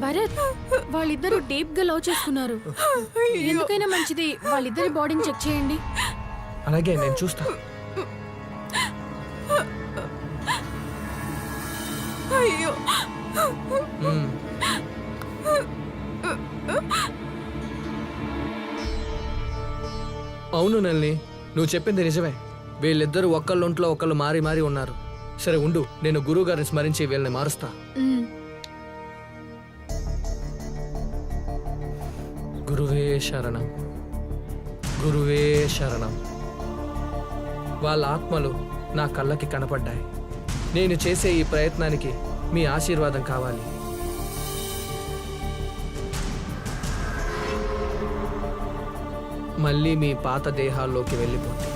భరత్, వాళ్ళిద్దరూ డీప్ గా లవ్ చేసుకున్నారు. ఎందుకైనా మంచిది వాళ్ళిద్దరి బాడీని చెక్ చేయండి. అలాగే, నేను చూస్తా. అయ్యో, అవును నల్ని, నువ్వు చెప్పింది నిజమే. వీళ్ళిద్దరూ ఒక్కళ్ళొంట్లో ఒకళ్ళు మారి మారి ఉన్నారు. సరే ఉండు, నేను గురువు గారిని స్మరించి వీళ్ళని మారుస్తా. గురువే శరణం, గురువే శరణం. వాళ్ళ ఆత్మలు నా కళ్ళకి కనపడ్డాయి. నేను చేసే ఈ ప్రయత్నానికి మీ ఆశీర్వాదం కావాలి. మళ్ళీ మీ పాత దేహాల్లోకి వెళ్ళిపోండి.